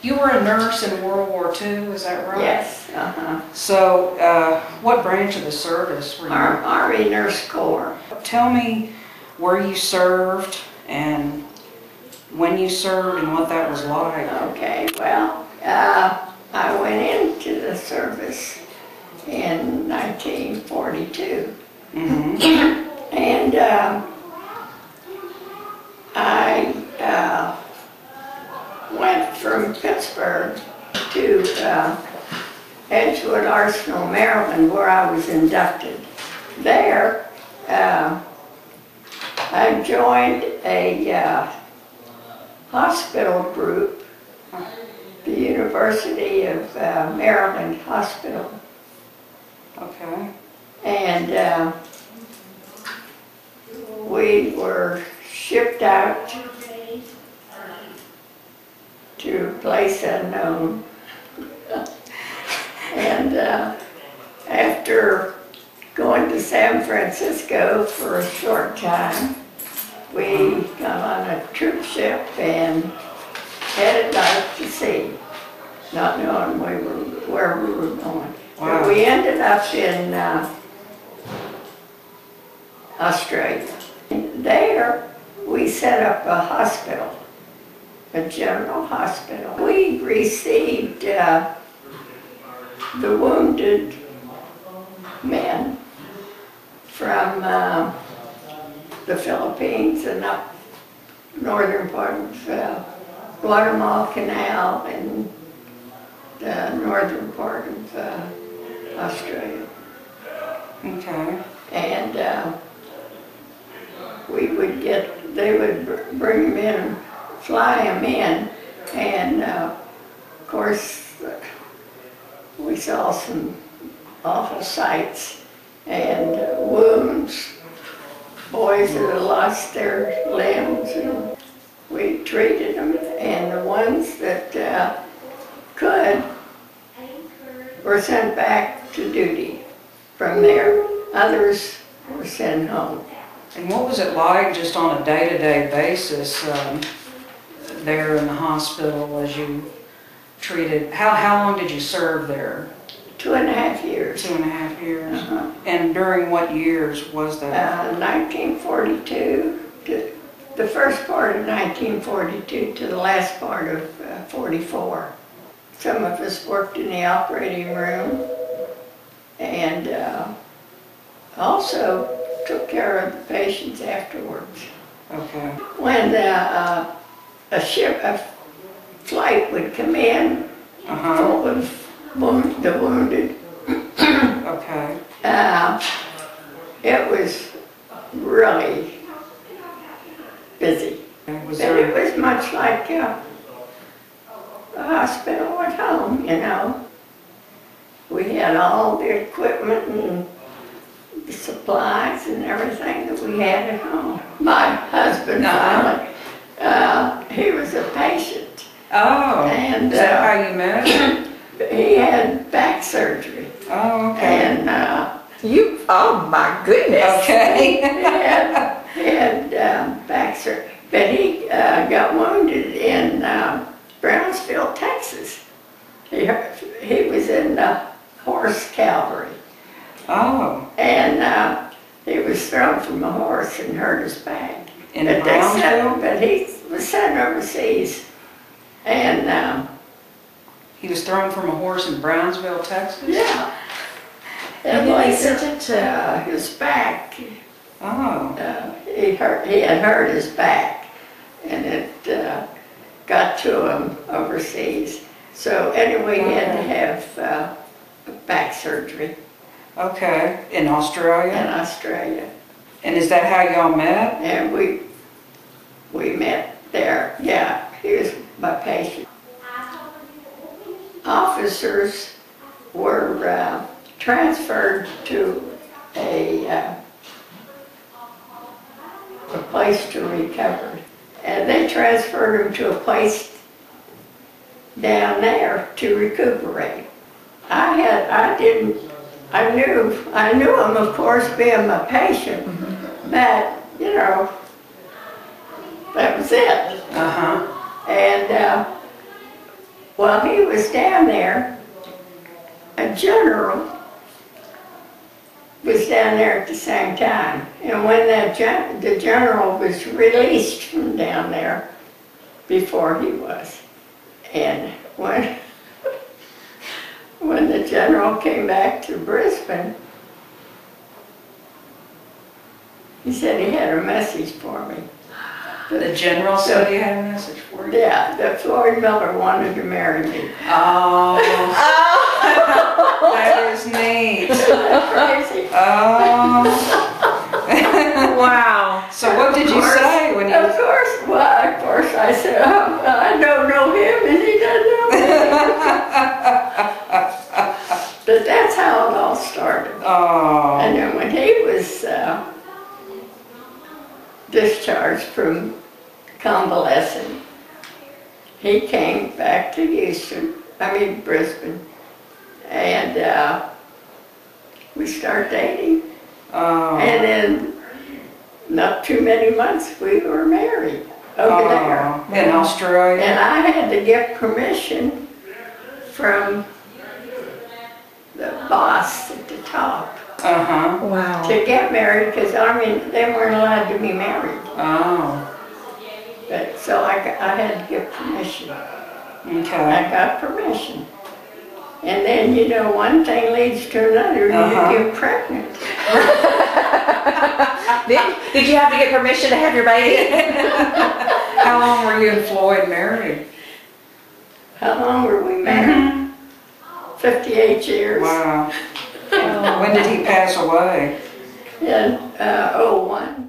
You were a nurse in World War II, is that right? Yes. So, what branch of the service were you? Army Nurse Corps. Tell me where you served and when you served and what that was like. Okay, well, I went into the service in 1942. Mm-hmm. And I went from Pittsburgh to Edgewood Arsenal, Maryland, where I was inducted. There, I joined a hospital group, the University of Maryland Hospital. Okay. And we were shipped out to a place unknown. And after going to San Francisco for a short time, we got on a troop ship and headed out to sea, not knowing where we were going. Wow. But we ended up in Australia. There, we set up a hospital, a general hospital. We received the wounded men from the Philippines and up northern part of Guatemala Canal and the northern part of Australia. Okay. And they would bring them in, fly them in, and of course we saw some awful sights and wounds, boys that had lost their limbs, and we treated them, and the ones that could were sent back to duty from there. Others were sent home. And what was it like just on a day-to-day basis there in the hospital as you treated, how long did you serve there? 2.5 years. 2.5 years. And during what years was that? 1942, the first part of 1942 to the last part of 44. Some of us worked in the operating room and also took care of the patients afterwards. Okay. When a flight would come in full of the wounded, okay. It was really busy. It was much like a hospital at home, you know. We had all the equipment and the supplies and everything that we had at home. My husband, he was a patient. Oh, and, is that how you met? He had back surgery. Oh, okay. And oh my goodness. Okay. he had back surgery. But he got wounded in Brownsville, Texas. He was in the horse cavalry. Oh. And he was thrown from a horse and hurt his back. In Brownsville? But he was sent overseas. And he was thrown from a horse in Brownsville, Texas? yeah. And they sent him to his back. Oh. He had hurt his back, and it got to him overseas. So anyway, he had to have back surgery. Okay, in Australia? In Australia. And is that how y'all met? And we met there. Yeah, he was my patient. Officers were transferred to a place to recover. And they transferred him to a place down there to recuperate. I knew him, of course, being my patient, but, you know, that was it. Uh-huh. And Well, he was down there, a general was down there at the same time. And when the general was released from down there, before he was, and when the general came back to Brisbane, he said he had a message for me. The general said he had a message for you? Yeah, that Floyd Miller wanted to marry me. Oh, that is neat. Crazy. Oh. Wow. So what did you say when you... Of course I said, oh, I don't know him and he doesn't know me. But that's how it all started. Oh. And then when he was discharged from convalescent, he came back to Brisbane, and we started dating. Oh. And in not too many months, we were married over there. In Australia? And I had to get permission from the boss at the top Uh-huh. Wow. to get married, because they weren't allowed to be married. Oh. But, so I had to get permission. Okay. I got permission. And then, one thing leads to another, you get pregnant. Did you have to get permission to have your baby? How long were you and Floyd married? How long were we married? 58 years. Wow. When did he pass away? In '01.